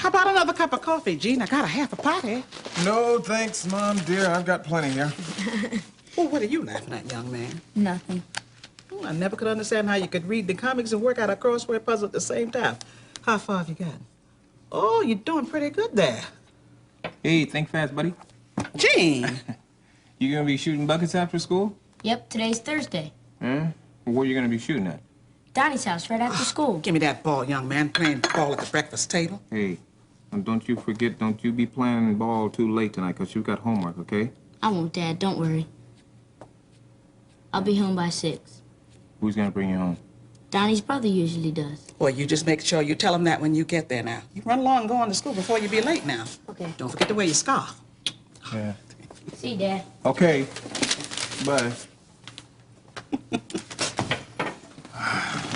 How about another cup of coffee, Gene? I got a half a pot here. No, thanks, Mom, dear. I've got plenty here. Well, what are you laughing at, young man? Nothing. Oh, I never could understand how you could read the comics and work out a crossword puzzle at the same time. How far have you gotten? Oh, you're doing pretty good there. Hey, think fast, buddy. Gene! You gonna be shooting buckets after school? Yep, today's Thursday. Huh? Where you gonna be shooting at? Donnie's house right after school. Give me that ball, young man. Playing ball at the breakfast table. Hey, and don't you forget, don't you be playing ball too late tonight, 'cause you've got homework, okay? I won't, Dad. Don't worry. I'll be home by 6. Who's gonna bring you home? Donnie's brother usually does. Well, you just make sure you tell him that when you get there now. You run along and go on to school before you be late now. Okay. Don't forget to wear your scarf. Yeah. See you, Dad. Okay. Bye.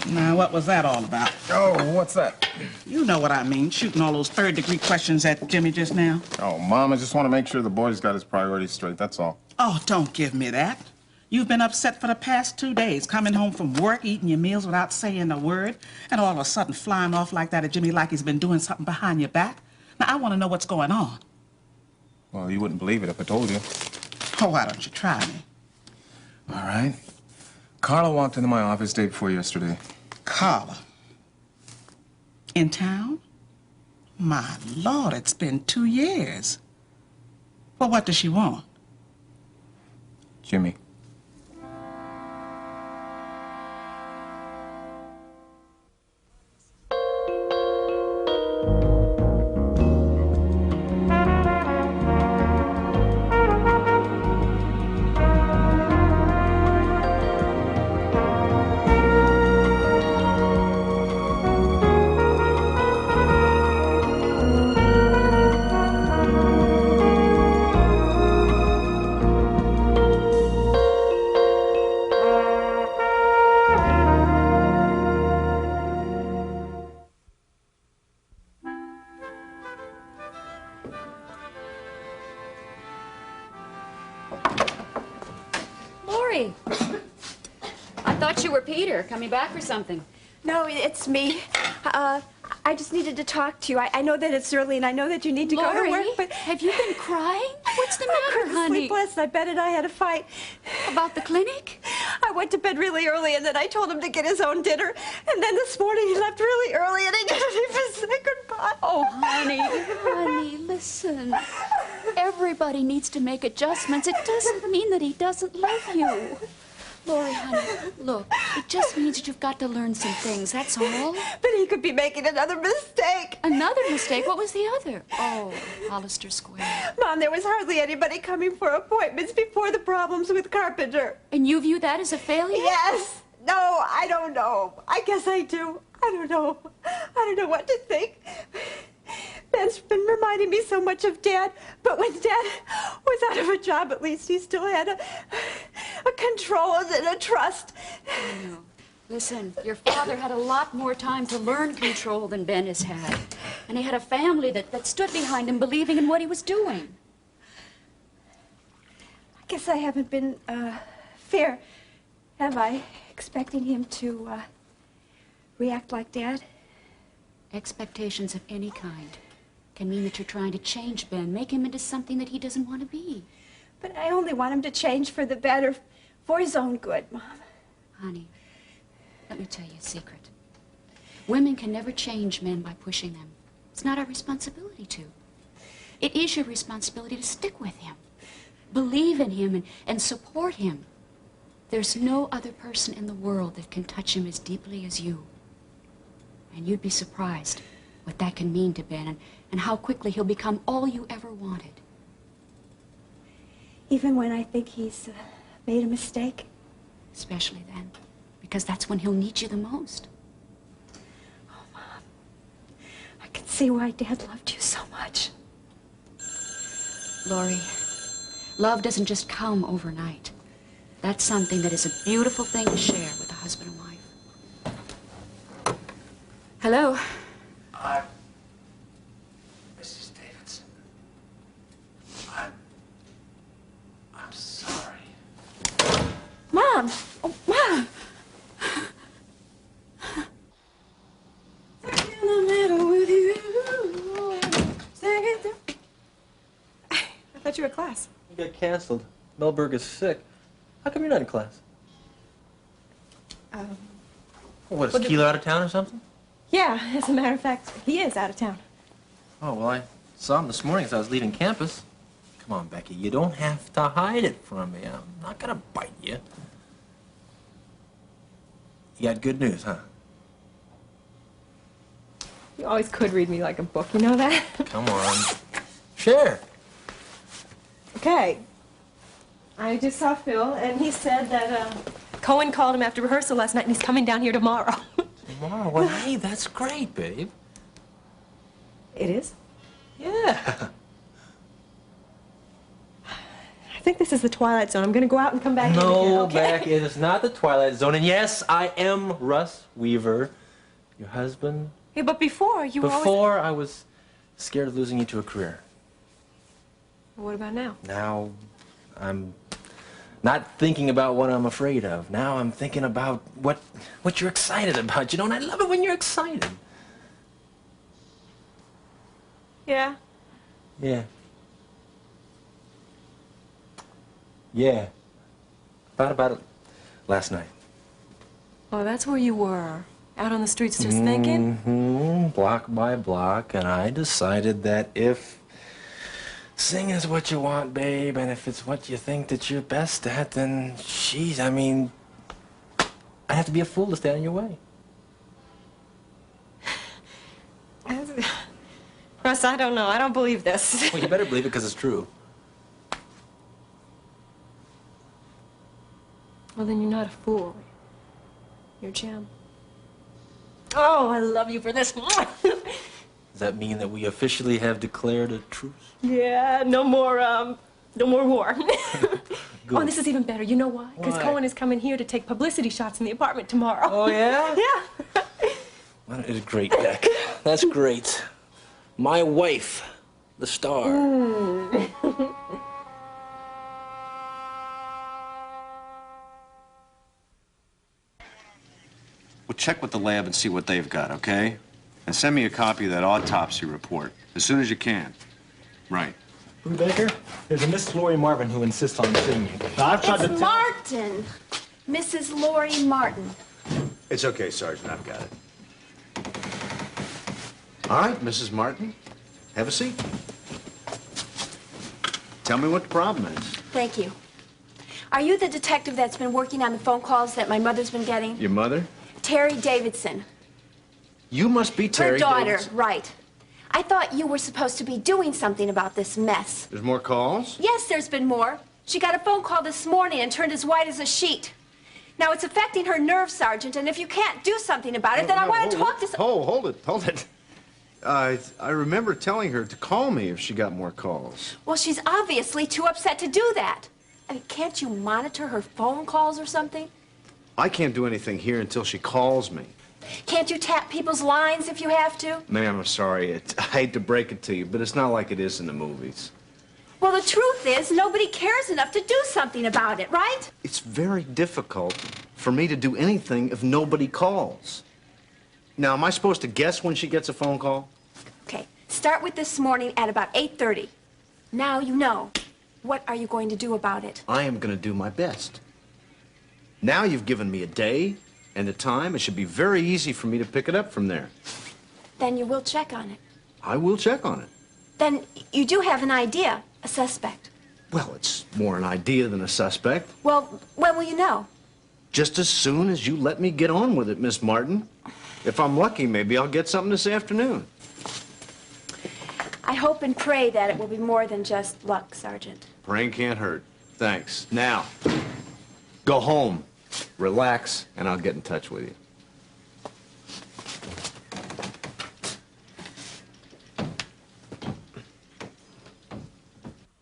Now, what was that all about? Oh, what's that? You know what I mean, shooting all those third-degree questions at Jimmy just now. Oh, Mom, I just want to make sure the boy's got his priorities straight, that's all. Oh, don't give me that. You've been upset for the past 2 days, coming home from work, eating your meals without saying a word, and all of a sudden flying off like that at Jimmy like he's been doing something behind your back. Now, I want to know what's going on. Well, you wouldn't believe it if I told you. Oh, why don't you try me? All right. Carla walked into my office day before yesterday. Carla. In town? My Lord, it's been 2 years. Well, what does she want? Jimmy. Lori! I thought you were Peter, coming back for something. No, it's me. I just needed to talk to you. I know that it's early, and I know that you need to go to work, but... Have you been crying? What's the I matter, couldn't honey? sleep last night. Ben and I had a fight. About the clinic? I went to bed really early, and then I told him to get his own dinner. And then this morning he left really early, and he didn't even say goodbye. Oh, honey, listen. Everybody needs to make adjustments. It doesn't mean that he doesn't love you. Lori, honey, look, it just means that you've got to learn some things, that's all. But he could be making another mistake. Another mistake? What was the other? Oh, Hollister Square. Mom, there was hardly anybody coming for appointments before the problems with Carpenter. And you view that as a failure? Yes. No, I don't know. I guess I do. I don't know. I don't know what to think. Ben's been reminding me so much of Dad, but when Dad was out of a job, at least he still had a control and a trust. I know. Listen, your father had a lot more time to learn control than Ben has had. And he had a family that stood behind him, believing in what he was doing. I guess I haven't been fair, have I? Expecting him to react like Dad? Expectations of any kind can mean that you're trying to change Ben, make him into something that he doesn't want to be. But I only want him to change for the better, for his own good, Mom. Honey, let me tell you a secret. Women can never change men by pushing them. It's not our responsibility to. It is your responsibility to stick with him, believe in him, and support him. There's no other person in the world that can touch him as deeply as you. And you'd be surprised what that can mean to Ben and how quickly he'll become all you ever wanted. Even when I think he's made a mistake? Especially then, because that's when he'll need you the most. Oh, Mom, I can see why Dad loved you so much. Lori, love doesn't just come overnight. That's something that is a beautiful thing to share with a husband and wife. Hello? Mrs. Davidson. I'm sorry. Mom! Oh, Mom! In the middle with you. thought you were at class. You got canceled. Melberg is sick. How come you're not in class? What, is Keeler out of town or something? Yeah, as a matter of fact, he is out of town. Oh, well, I saw him this morning as I was leaving campus. Come on, Becky, you don't have to hide it from me. I'm not gonna bite you. You got good news, huh? You always could read me like a book, you know that? Come on. Share. Okay. I just saw Phil, and he said that Cohen called him after rehearsal last night, and he's coming down here tomorrow. Tomorrow? Well, hey, that's great, babe. It is? Yeah. I think this is the Twilight Zone. I'm going to go out and come back in No, again, okay? Becky, it is not the Twilight Zone. And yes, I am Russ Weaver, your husband. Yeah, but before, you were always... Before, I was scared of losing you to a career. What about now? Now, I'm not thinking about what I'm afraid of. Now I'm thinking about what you're excited about, you know, and I love it when you're excited. Yeah? Yeah. Yeah. Thought about it last night. Oh, that's where you were. Out on the streets just thinking? Mm-hmm. Block by block, and I decided that if singing is what you want, babe, and if it's what you think that you're best at, then, geez, I mean, I'd have to be a fool to stand in your way. Russ, I don't know. I don't believe this. Well, you better believe it because it's true. Well, then you're not a fool. You're Jim. Oh, I love you for this. Does that mean that we officially have declared a truce? Yeah, no more war. Good. Oh, and this is even better. You know why? Because Why? Cohen is coming here to take publicity shots in the apartment tomorrow. Oh, yeah? Yeah. Well, that is great, Beck. That's great. My wife, the star. Well, check with the lab and see what they've got, okay? And send me a copy of that autopsy report as soon as you can. Right. Brubaker, there's a Miss Lori Marvin who insists on seeing you. Now, I've tried to It's tell... Martin. Mrs. Lori Martin. It's okay, Sergeant. I've got it. All right, Mrs. Martin. Have a seat. Tell me what the problem is. Thank you. Are you the detective that's been working on the phone calls that my mother's been getting? Your mother? Terry Davidson. You must be Terry Her daughter, Davidson. right. I thought you were supposed to be doing something about this mess. There's more calls? Yes, there's been more. She got a phone call this morning and turned as white as a sheet. Now, it's affecting her nerves, Sergeant, and if you can't do something about it, then I want to talk to... Hold it. I remember telling her to call me if she got more calls. Well, she's obviously too upset to do that. I mean, can't you monitor her phone calls or something? I can't do anything here until she calls me. Can't you tap people's lines if you have to? Ma'am, I'm sorry. I hate to break it to you, but it's not like it is in the movies. Well, the truth is, nobody cares enough to do something about it, right? It's very difficult for me to do anything if nobody calls. Now, am I supposed to guess when she gets a phone call? Okay, start with this morning at about 8:30. Now you know. What are you going to do about it? I am going to do my best. Now you've given me a day and a time. It should be very easy for me to pick it up from there. Then you will check on it. I will check on it. Then you do have an idea, a suspect. Well, it's more an idea than a suspect. Well, when will you know? Just as soon as you let me get on with it, Miss Martin. If I'm lucky, maybe I'll get something this afternoon. I hope and pray that it will be more than just luck, Sergeant. Praying can't hurt. Thanks. Now, go home, relax, and I'll get in touch with you.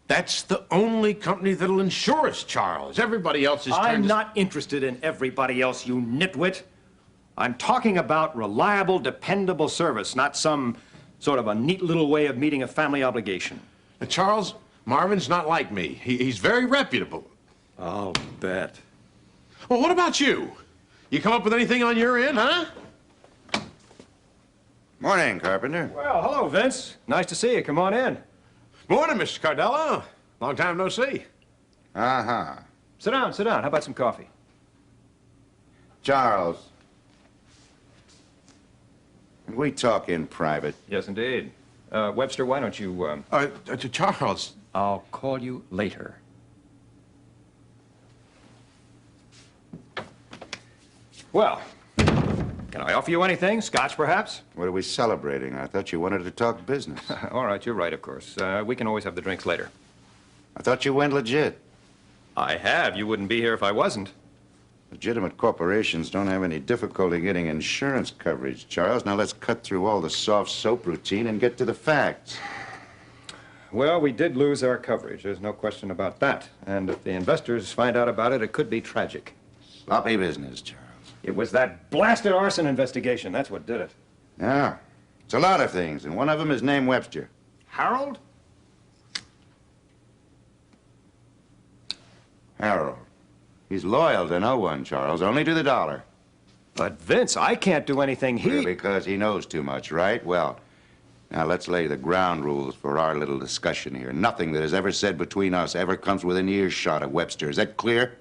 That's the only company that'll insure us, Charles. Everybody else is I'm not interested in everybody else, you nitwit. I'm talking about reliable, dependable service, not some sort of a neat little way of meeting a family obligation. Charles, Marvin's not like me. He's very reputable. I'll bet. Well, what about you? You come up with anything on your end, huh? Morning, Carpenter. Well, hello, Vince. Nice to see you. Come on in. Morning, Mr. Cardello. Long time no see. Uh-huh. Sit down, sit down. How about some coffee? Charles. Can we talk in private? Yes, indeed. Webster, why don't you, Charles. I'll call you later. Well, can I offer you anything? Scotch, perhaps? What are we celebrating? I thought you wanted to talk business. All right, you're right, of course. We can always have the drinks later. I thought you went legit. I have. You wouldn't be here if I wasn't. Legitimate corporations don't have any difficulty getting insurance coverage, Charles. Now let's cut through all the soft soap routine and get to the facts. Well, we did lose our coverage. There's no question about that. And if the investors find out about it, it could be tragic. Sloppy business, Charles. It was that blasted arson investigation. That's what did it. Yeah. It's a lot of things, and one of them is named Webster. Harold? Harold. He's loyal to no one, Charles, only to the dollar. But, Vince, I can't do anything. Because he knows too much, right? Well, now let's lay the ground rules for our little discussion here. Nothing that is ever said between us ever comes within earshot of Webster. Is that clear?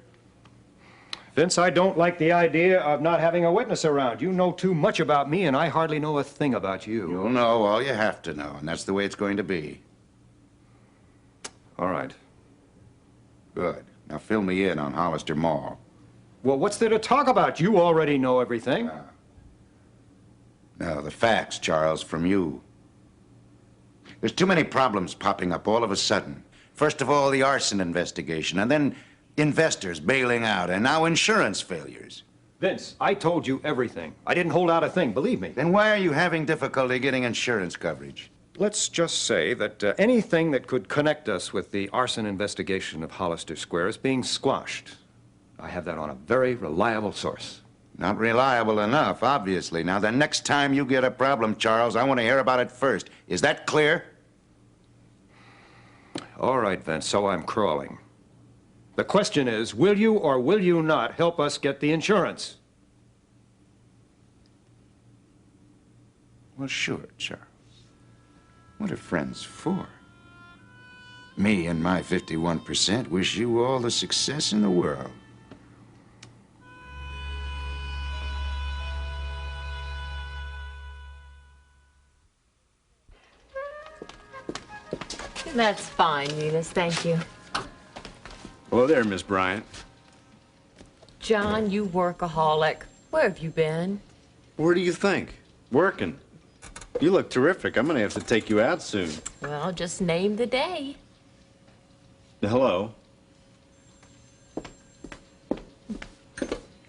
Vince, I don't like the idea of not having a witness around. You know too much about me, and I hardly know a thing about you. You'll know all you have to know, and that's the way it's going to be. All right. Good. Now fill me in on Hollister Mall. Well, what's there to talk about? You already know everything. Now, the facts, Charles, from you. There's too many problems popping up all of a sudden. First of all, the arson investigation, and then investors bailing out, and now insurance failures. Vince, I told you everything. I didn't hold out a thing, believe me. Then why are you having difficulty getting insurance coverage? Let's just say that anything that could connect us with the arson investigation of Hollister Square is being squashed. I have that on a very reliable source. Not reliable enough, obviously. Now, the next time you get a problem, Charles, I want to hear about it first. Is that clear? All right, Vince, so I'm crawling. The question is, will you or will you not help us get the insurance? Well, sure, Charles. What are friends for? Me and my 51% wish you all the success in the world. That's fine, Eunice, thank you. Hello there, Miss Bryant. John, you workaholic. Where have you been? Where do you think? Working. You look terrific. I'm gonna have to take you out soon. Well, just name the day. Hello?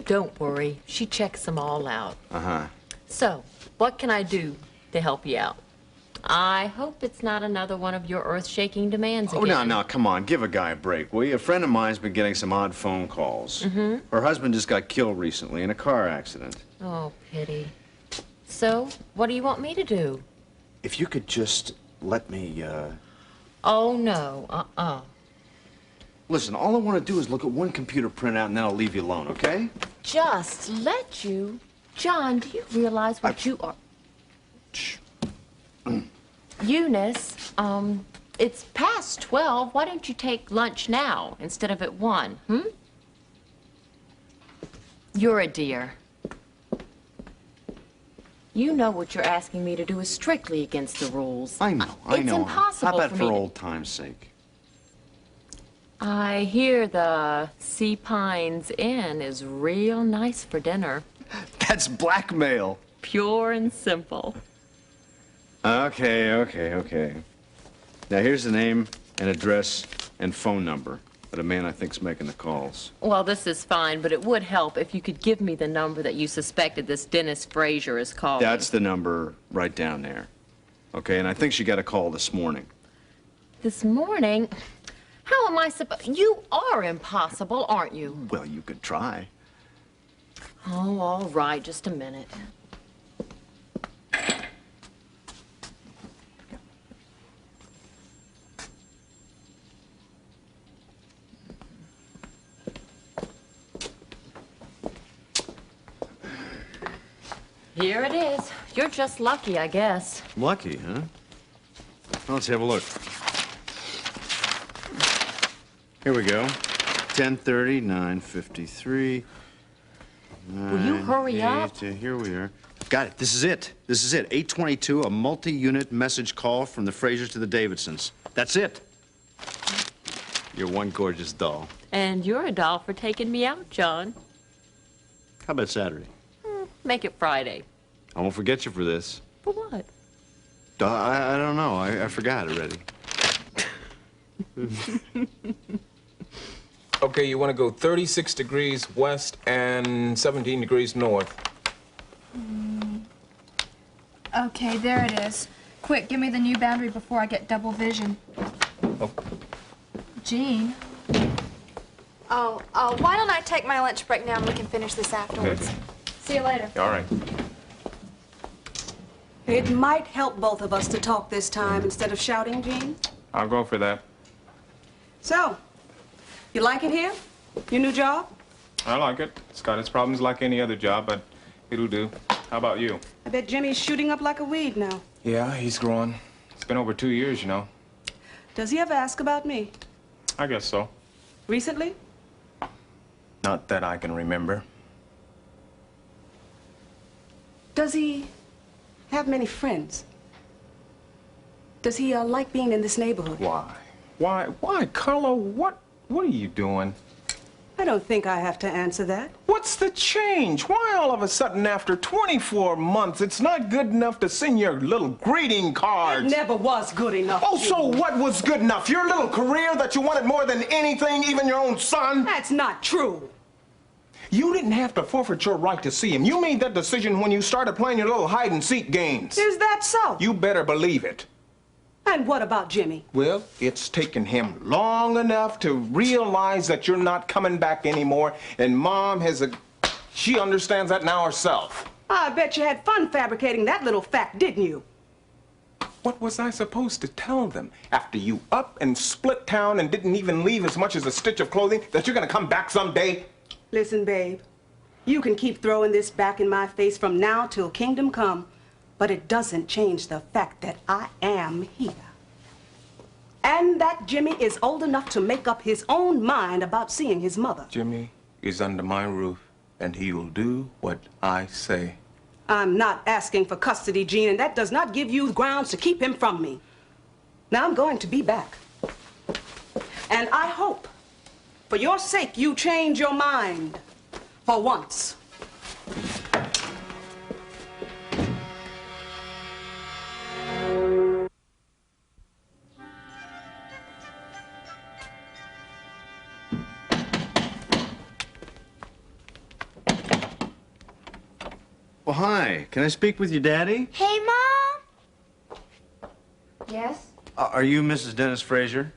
Don't worry, she checks them all out. Uh-huh. So, what can I do to help you out? I hope it's not another one of your earth-shaking demands again. Oh, no, come on. Give a guy a break, will you? A friend of mine's been getting some odd phone calls. Mm-hmm. Her husband just got killed recently in a car accident. Oh, pity. So, what do you want me to do? If you could just let me, Oh, no, Listen, all I want to do is look at one computer printout and then I'll leave you alone, okay? Just let you? John, do you realize what you are? Shh. Eunice, it's past 12. Why don't you take lunch now instead of at 1, You're a dear. You know what you're asking me to do is strictly against the rules. I know. It's impossible How about for for me to- old time's sake? I hear the Sea Pines Inn is real nice for dinner. That's blackmail. Pure and simple. Okay. Now, here's the name and address and phone number of the man I think's making the calls. Well, this is fine, but it would help if you could give me the number that you suspected this Dennis Frazier is calling. That's the number right down there. Okay, and I think she got a call this morning. This morning? How am I supposed... You are impossible, aren't you? Well, you could try. Oh, all right, just a minute. Here it is. You're just lucky, I guess. Lucky, huh? Well, let's have a look. Here we go. 10:30, 9:53. Will you hurry up? Here we are. Got it. This is it. This is it. 8:22, a multi-unit message call from the Frasers to the Davidsons. That's it. You're one gorgeous doll. And you're a doll for taking me out, John. How about Saturday? Make it Friday. I won't forget you for this. For what? I don't know. I forgot already. Okay, you want to go 36 degrees west and 17 degrees north. Okay, there it is. Quick, give me the new boundary before I get double vision. Oh. Jean. Oh, why don't I take my lunch break now and we can finish this afterwards? See you later. All right. It might help both of us to talk this time instead of shouting, Jean. I'll go for that. So, you like it here? Your new job? I like it. It's got its problems like any other job, but it'll do. How about you? I bet Jimmy's shooting up like a weed now. Yeah, he's growing. It's been over 2 years, you know. Does he ever ask about me? I guess so. Recently? Not that I can remember. Does he have many friends? Does he like being in this neighborhood? Why, Carlo, what are you doing? I don't think I have to answer that. What's the change? Why all of a sudden after 24 months it's not good enough to send your little greeting cards? It never was good enough. Oh, so what was good enough? Your little career that you wanted more than anything, even your own son? That's not true. You didn't have to forfeit your right to see him. You made that decision when you started playing your little hide-and-seek games. Is that so? You better believe it. And what about Jimmy? Well, it's taken him long enough to realize that you're not coming back anymore, and Mom she understands that now herself. I bet you had fun fabricating that little fact, didn't you? What was I supposed to tell them? After you up and split town and didn't even leave as much as a stitch of clothing, that you're gonna come back someday? Listen, babe, you can keep throwing this back in my face from now till kingdom come, but it doesn't change the fact that I am here. And that Jimmy is old enough to make up his own mind about seeing his mother. Jimmy is under my roof, and he will do what I say. I'm not asking for custody, Jean, and that does not give you grounds to keep him from me. Now I'm going to be back. And I hope, for your sake, you change your mind. For once. Well, hi. Can I speak with your daddy? Hey, Mom! Yes? Are you Mrs. Dennis Fraser?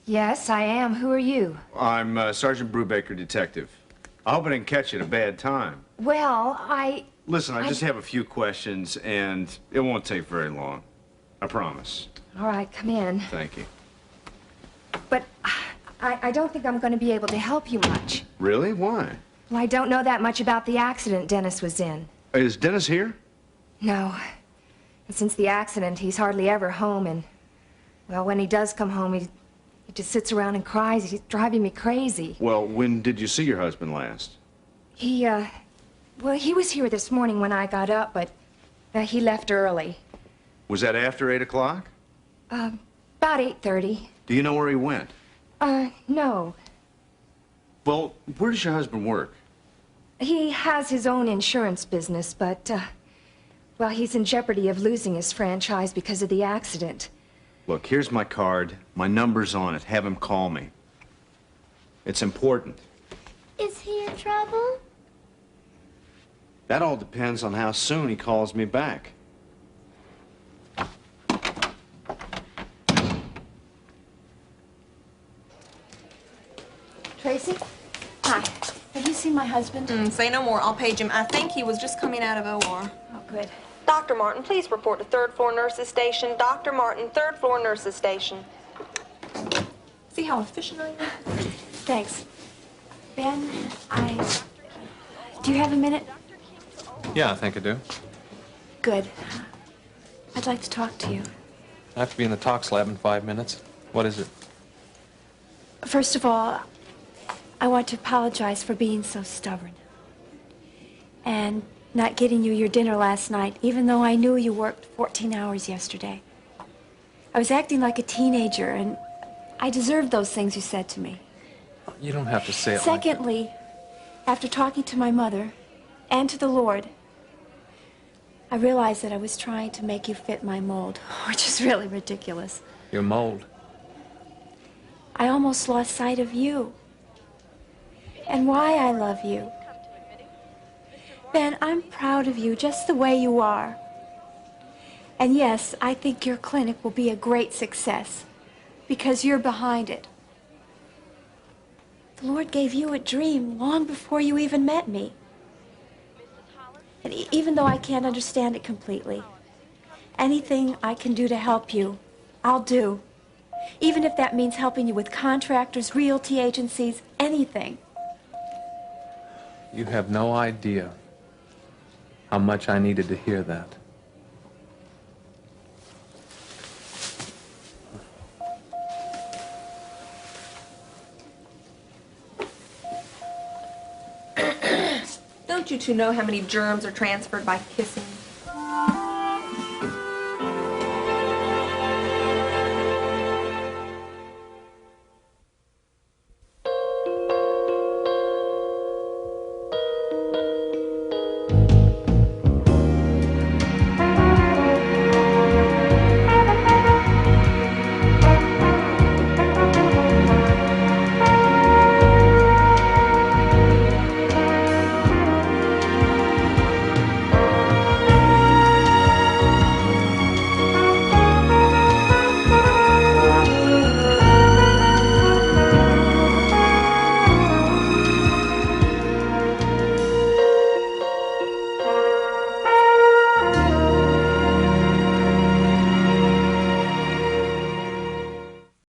Yes, I am. Who are you? I'm Sergeant Brubaker, detective. I hope I didn't catch you at a bad time. Well, Listen, I just have a few questions, and it won't take very long. I promise. All right, come in. Thank you. But I don't think I'm going to be able to help you much. Really? Why? Well, I don't know that much about the accident Dennis was in. Is Dennis here? No. And since the accident, he's hardly ever home, and, well, when he does come home, he just sits around and cries. He's driving me crazy. Well, when did you see your husband last? Well, he was here this morning when I got up, but he left early. Was that after 8 o'clock? About 8:30. Do you know where he went? No. Well, where does your husband work? He has his own insurance business, but, well, he's in jeopardy of losing his franchise because of the accident. Look, here's my card. My number's on it. Have him call me. It's important. Is he in trouble? That all depends on how soon he calls me back. Tracy? Hi. Have you seen my husband? Say no more. I'll page him. I think he was just coming out of OR. Oh, good. Dr. Martin, please report to 3rd floor nurses station. Dr. Martin, 3rd floor nurses station. See how efficient I am? Thanks. Ben, do you have a minute? Yeah, I think I do. Good. I'd like to talk to you. I have to be in the tox lab in 5 minutes. What is it? First of all, I want to apologize for being so stubborn. And not getting you your dinner last night, even though I knew you worked 14 hours yesterday. I was acting like a teenager, and I deserved those things you said to me. You don't have to say it like Secondly, after talking to my mother and to the Lord, I realized that I was trying to make you fit my mold, which is really ridiculous. your mold. I almost lost sight of you and why I love you. Ben, I'm proud of you just the way you are. And yes, I think your clinic will be a great success because you're behind it. The Lord gave you a dream long before you even met me. And even though I can't understand it completely, anything I can do to help you, I'll do. Even if that means helping you with contractors, realty agencies, anything. You have no idea how much I needed to hear that. Don't you two know how many germs are transferred by kissing?